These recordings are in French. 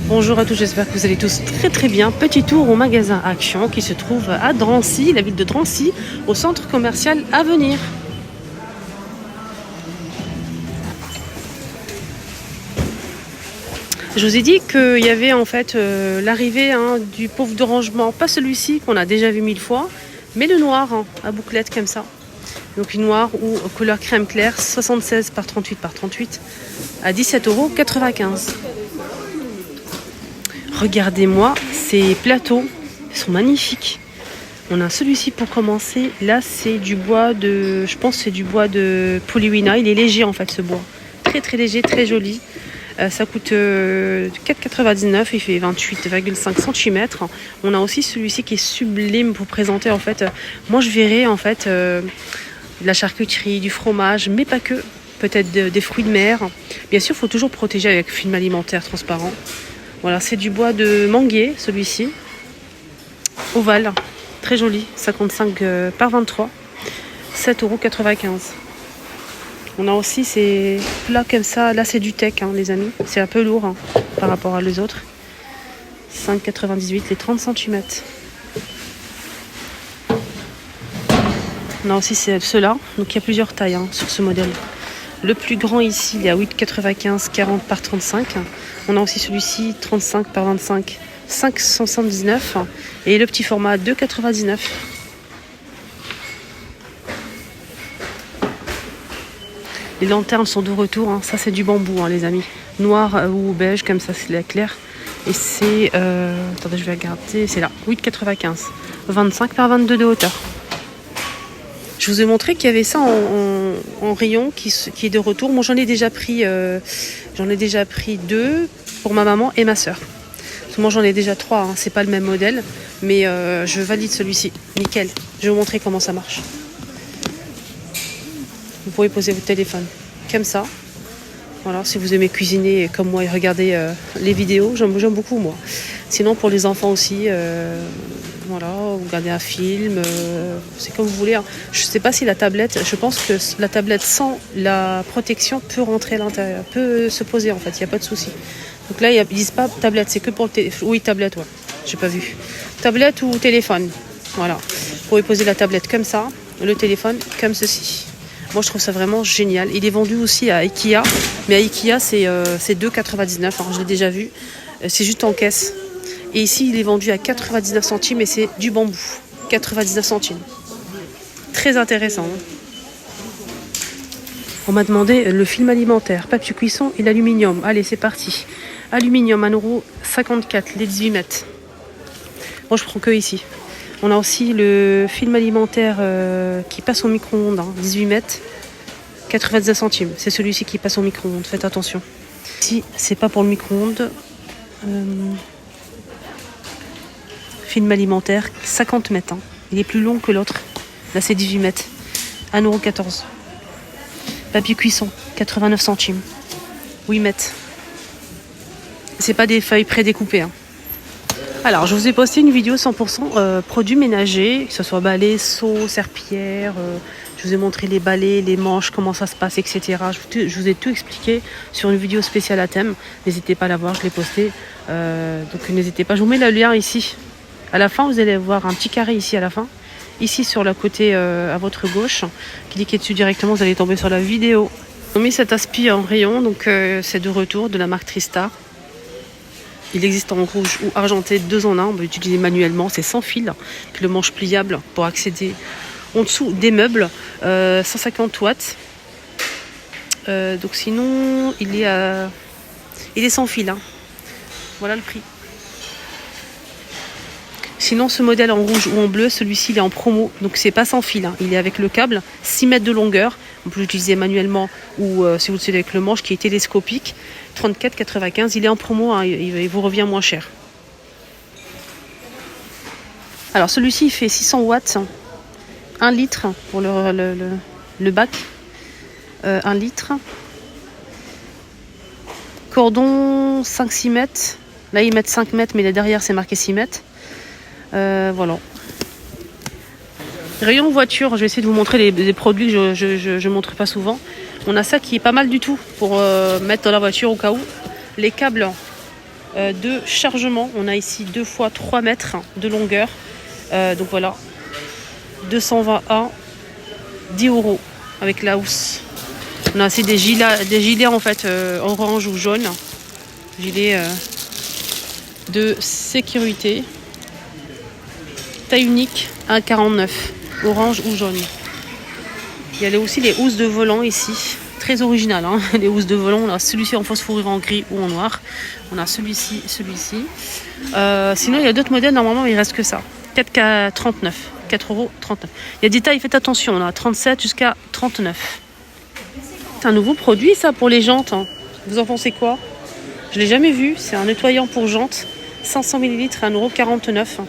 Bonjour à tous, j'espère que vous allez tous très bien. Petit tour au magasin Action qui se trouve à Drancy, la ville de Drancy, au centre commercial Avenir. Je vous ai dit qu'il y avait en fait l'arrivée du pauvre de rangement, pas celui-ci qu'on a déjà vu 1000 fois, mais le noir à bouclette comme ça. Donc une noire ou couleur crème claire, 76 par 38 par 38 à 17,95 €. Regardez-moi ces plateaux, ils sont magnifiques. On a celui-ci pour commencer. Là, c'est du bois de, je pense, que c'est du bois de Poliwina. Il est léger en fait, ce bois, très léger, très joli. Ça coûte 4,99 €. Il fait 28,5 cm. On a aussi celui-ci qui est sublime pour présenter en fait. Moi, je verrais en fait de la charcuterie, du fromage, mais pas que. Peut-être des fruits de mer. Bien sûr, il faut toujours protéger avec film alimentaire transparent. Voilà, c'est du bois de manguier, celui-ci. Ovale, très joli, 55 par 23, 7,95 €. On a aussi ces plats comme ça. Là, c'est du teck, les amis. C'est un peu lourd par rapport à les autres. 5,98 les 30 cm. On a aussi ceux-là. Donc, il y a plusieurs tailles sur ce modèle. Le plus grand ici, il est à 8,95, 40 par 35. On a aussi celui-ci, 35 par 25, 5,79. Et le petit format, 2,99. Les lanternes sont de retour. Ça, c'est du bambou, les amis. Noir ou beige, comme ça, c'est la claire. Et c'est... attendez, je vais regarder. C'est là, 8,95. 25 par 22 de hauteur. Je vous ai montré qu'il y avait ça en rayon qui est de retour. Moi, j'en ai déjà pris 2 pour ma maman et ma soeur. Moi, j'en ai déjà 3. C'est pas le même modèle, mais je valide celui-ci. Nickel. Je vais vous montrer comment ça marche. Vous pouvez poser votre téléphone comme ça. Voilà, si vous aimez cuisiner comme moi et regarder les vidéos, j'aime beaucoup moi. Sinon, pour les enfants aussi. Voilà, vous regardez un film, c'est comme vous voulez. Je ne sais pas si la tablette, je pense que la tablette sans la protection peut rentrer à l'intérieur, peut se poser en fait, il n'y a pas de souci. Donc là, ils disent pas tablette, c'est que pour le téléphone. Oui, tablette, ouais, j'ai pas vu. Tablette ou téléphone, voilà. Vous pouvez poser la tablette comme ça, le téléphone comme ceci. Moi, je trouve ça vraiment génial. Il est vendu aussi à Ikea, mais à Ikea, c'est 2,99 €, je l'ai déjà vu. C'est juste en caisse. Et ici, il est vendu à 99 centimes et c'est du bambou. 99 centimes. Très intéressant. On m'a demandé le film alimentaire, papier cuisson et l'aluminium. Allez, c'est parti. Aluminium, 1,54 € les 18 mètres. Moi, je prends que ici. On a aussi le film alimentaire qui passe au micro-ondes, 18 mètres. 99 centimes. C'est celui-ci qui passe au micro-ondes. Faites attention. Ici, c'est pas pour le micro-ondes. Film alimentaire, 50 mètres. Il est plus long que l'autre. Là, c'est 18 mètres. 1,14 €. Papier cuisson, 89 centimes. 8 mètres. C'est pas des feuilles prédécoupées. Alors, je vous ai posté une vidéo 100% produits ménagers, que ce soit balais, seaux, serpillères. Je vous ai montré les balais, les manches, comment ça se passe, etc. Je vous ai tout expliqué sur une vidéo spéciale à thème. N'hésitez pas à la voir, je l'ai postée. Donc, n'hésitez pas. Je vous mets le lien ici. À la fin, vous allez voir un petit carré ici à la fin. Ici, sur le côté à votre gauche. Cliquez dessus directement, vous allez tomber sur la vidéo. On a mis cet aspi en rayon, donc c'est de retour de la marque Tristar. Il existe en rouge ou argenté, 2 en 1. On va l'utiliser manuellement, c'est sans fil. Puis le manche pliable pour accéder en dessous des meubles. 150 watts. Donc sinon, il est sans fil. Voilà le prix. Sinon, ce modèle en rouge ou en bleu, celui-ci, il est en promo. Donc, c'est pas sans fil. Il est avec le câble, 6 mètres de longueur. On peut l'utiliser manuellement ou si vous le savez avec le manche qui est télescopique. 34,95 €. Il est en promo. Il vous revient moins cher. Alors, celui-ci, il fait 600 watts. 1 litre pour le bac. 1 litre. Cordon, 5-6 mètres. Là, ils mettent 5 mètres, mais là, derrière, c'est marqué 6 mètres. Voilà. Rayon voiture, je vais essayer de vous montrer des produits que je montre pas souvent. On a ça qui est pas mal du tout pour mettre dans la voiture au cas où. Les câbles de chargement. On a ici 2 fois 3 mètres de longueur. Donc voilà, 220A, 10 € avec la housse. On a aussi des gilets en fait orange ou jaune. Gilets de sécurité. Taille unique, 1,49 €, orange ou jaune. Il y a aussi les housses de volant ici. Très original, hein, les housses de volant. On a celui-ci en fausse fourrure en gris ou en noir. On a celui-ci. Sinon, il y a d'autres modèles. Normalement, il ne reste que ça. 4,39 €. Il y a des tailles, faites attention. On a 37 jusqu'à 39. C'est un nouveau produit, ça, pour les jantes. Hein. Vous en pensez quoi? Je ne l'ai jamais vu. C'est un nettoyant pour jantes. 500 ml à 1,49 €.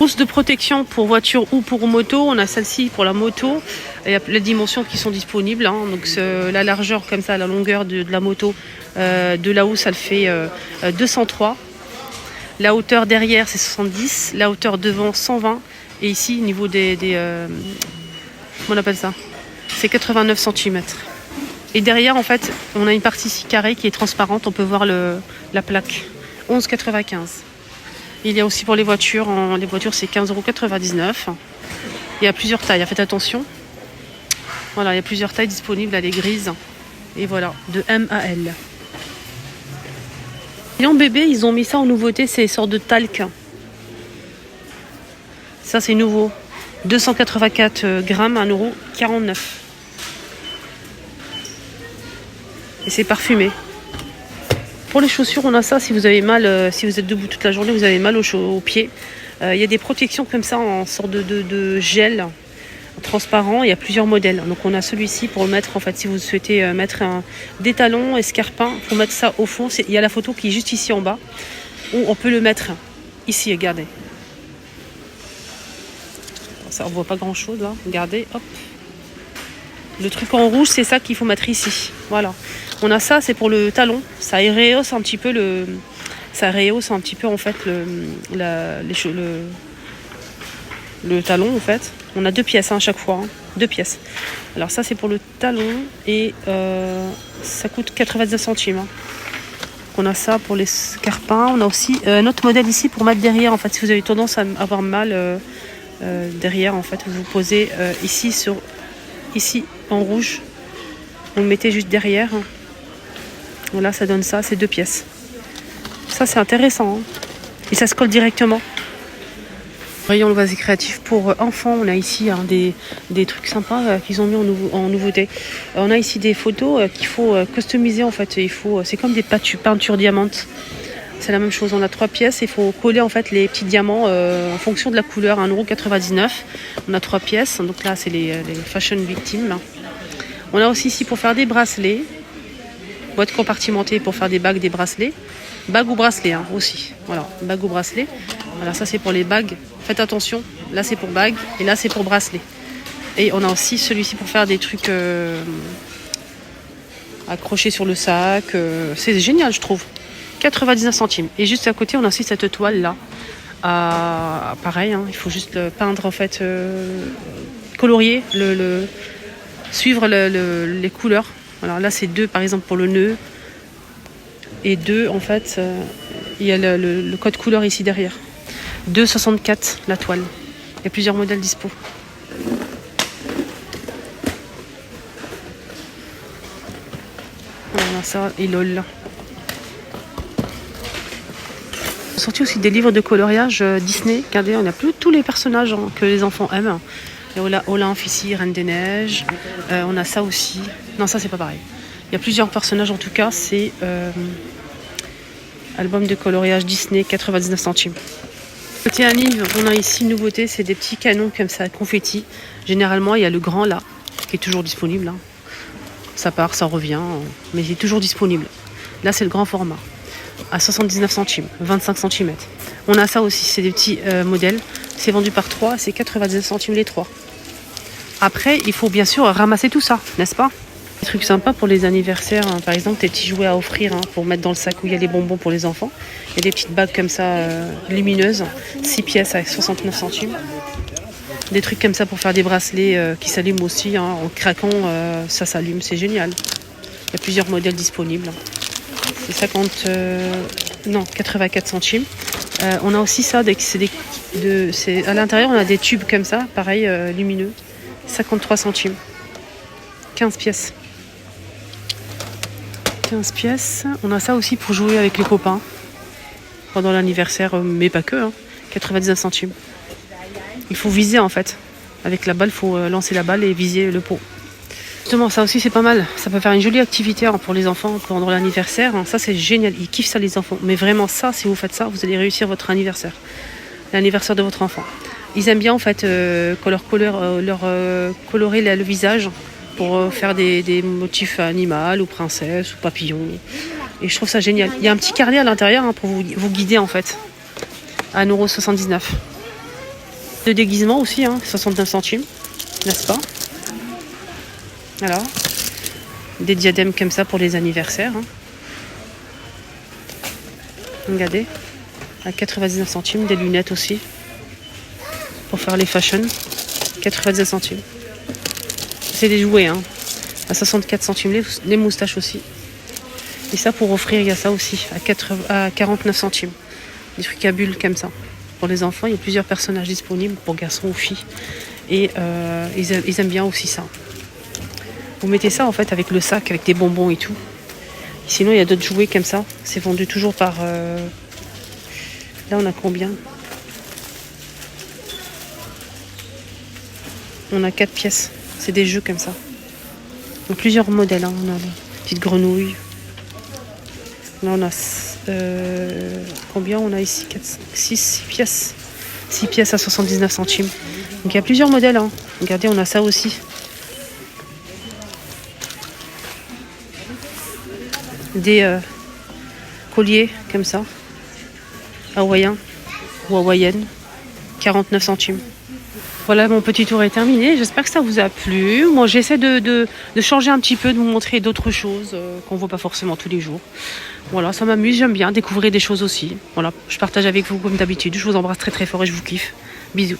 Housse de protection pour voiture ou pour moto. On a celle-ci pour la moto. Il y a les dimensions qui sont disponibles. Hein. Donc la largeur comme ça, la longueur de la moto de la housse, elle fait 203. La hauteur derrière, c'est 70. La hauteur devant, 120. Et ici, au niveau des comment on appelle ça? C'est 89 cm. Et derrière, en fait, on a une partie ici carrée qui est transparente. On peut voir la plaque. 11,95 €. Il y a aussi pour les voitures. Les voitures, c'est 15,99 €. Il y a plusieurs tailles. Faites attention. Voilà, il y a plusieurs tailles disponibles. Elle est grise. Et voilà, de M à L. Et en bébé, ils ont mis ça en nouveauté. C'est une sorte de talc. Ça, c'est nouveau. 284 grammes, 1,49 €. Et c'est parfumé. Pour les chaussures, on a ça. Si vous avez mal, si vous êtes debout toute la journée, vous avez mal aux pieds. Il y a des protections comme ça en sorte de gel transparent. Il y a plusieurs modèles. Donc on a celui-ci pour le mettre, en fait, si vous souhaitez mettre des talons escarpins, pour mettre ça au fond. Il y a la photo qui est juste ici en bas. Ou on peut le mettre ici, regardez. Ça, on voit pas grand chose là. Regardez, hop. Le truc en rouge, c'est ça qu'il faut mettre ici. Voilà. On a ça, c'est pour le talon. Ça rehausse un petit peu en fait le talon en fait. On a 2 pièces à chaque fois, 2 pièces. Alors ça c'est pour le talon et ça coûte 99 centimes. Hein. On a ça pour les scarpins. On a aussi un autre modèle ici pour mettre derrière. En fait, si vous avez tendance à avoir mal derrière, en fait, vous vous posez ici en rouge. Vous le mettez juste derrière. Voilà, ça donne ça, c'est 2 pièces. Ça, c'est intéressant. Hein. Et ça se colle directement. Rayon le loisirs créatif pour enfants. On a ici des trucs sympas qu'ils ont mis en nouveauté. On a ici des photos qu'il faut customiser en fait. C'est comme des peintures diamantes. C'est la même chose. On a 3 pièces. Il faut coller en fait les petits diamants en fonction de la couleur. 1,99 €. On a 3 pièces. Donc là, c'est les fashion victimes. On a aussi ici pour faire des bracelets. Boîte compartimentée pour faire des bagues, des bracelets. Bagues ou bracelets hein, aussi. Voilà, bagues ou bracelets. Voilà, ça c'est pour les bagues. Faites attention. Là c'est pour bagues et là c'est pour bracelets. Et on a aussi celui-ci pour faire des trucs accrochés sur le sac. C'est génial, je trouve. 99 centimes. Et juste à côté, on a aussi cette toile là. Pareil, hein, il faut juste le peindre en fait, colorier, suivre les couleurs. Alors là, c'est 2 par exemple pour le nœud. Et 2, en fait, il y a le code couleur ici derrière. 2,64 la toile. Il y a plusieurs modèles dispo. Voilà ça, et LOL. On a sorti aussi des livres de coloriage Disney. Regardez, on a plus tous les personnages hein, que les enfants aiment. Olaf ici, Reine des Neiges. On a ça aussi. Non, ça c'est pas pareil. Il y a plusieurs personnages en tout cas. C'est album de coloriage Disney, 99 centimes. Côté un livre, on a ici une nouveauté, c'est des petits canons comme ça, confetti. Généralement, il y a le grand là, qui est toujours disponible. Hein. Ça part, ça revient, mais il est toujours disponible. Là, c'est le grand format, à 79 centimes, 25 cm. On a ça aussi, c'est des petits modèles. C'est vendu par 3, c'est 99 centimes les 3. Après, il faut bien sûr ramasser tout ça, n'est-ce pas? Des trucs sympas pour les anniversaires, hein. Par exemple, des petits jouets à offrir hein, pour mettre dans le sac où il y a les bonbons pour les enfants. Il y a des petites bagues comme ça, lumineuses, 6 pièces avec 69 centimes. Des trucs comme ça pour faire des bracelets qui s'allument aussi. Hein. En craquant, ça s'allume, c'est génial. Il y a plusieurs modèles disponibles. C'est 84 centimes. On a aussi ça, à l'intérieur on a des tubes comme ça, pareil, lumineux. 53 centimes. 15 pièces. 15 pièces. On a ça aussi pour jouer avec les copains pendant l'anniversaire, mais pas que. Hein. 99 centimes. Il faut viser en fait. Avec la balle, il faut lancer la balle et viser le pot. Justement, ça aussi c'est pas mal. Ça peut faire une jolie activité pour les enfants pendant l'anniversaire. Ça c'est génial. Ils kiffent ça les enfants. Mais vraiment ça, si vous faites ça, vous allez réussir votre anniversaire. L'anniversaire de votre enfant. Ils aiment bien en fait colorer le visage pour faire des motifs animaux ou princesses ou papillons. Et je trouve ça génial. Il y a un petit carnet à l'intérieur pour vous guider en fait. À 1,79 €. De déguisement aussi, 69 centimes, n'est-ce pas? Alors, des diadèmes comme ça pour les anniversaires. Regardez, à 99 centimes, des lunettes aussi, pour faire les fashion, 99 centimes. C'est des jouets, à 64 centimes, les moustaches aussi. Et ça, pour offrir, il y a ça aussi, à 49 centimes. Des trucs à bulles comme ça. Pour les enfants, il y a plusieurs personnages disponibles, pour garçons ou filles. Et ils aiment bien aussi ça. Vous mettez ça en fait avec le sac, avec des bonbons et tout. Sinon, il y a d'autres jouets comme ça. C'est vendu toujours par... Là, on a combien? On a 4 pièces. C'est des jeux comme ça. Donc, plusieurs modèles. On a des petites grenouilles. Là, on a... combien on a ici? 6 pièces. 6 pièces à 79 centimes. Donc, il y a plusieurs modèles. Regardez, on a ça aussi. Des colliers comme ça, hawaïens ou hawaïennes, 49 centimes. Voilà, mon petit tour est terminé. J'espère que ça vous a plu. Moi, j'essaie de changer un petit peu, de vous montrer d'autres choses qu'on ne voit pas forcément tous les jours. Voilà, ça m'amuse, j'aime bien découvrir des choses aussi. Voilà, je partage avec vous comme d'habitude. Je vous embrasse très très fort et je vous kiffe. Bisous.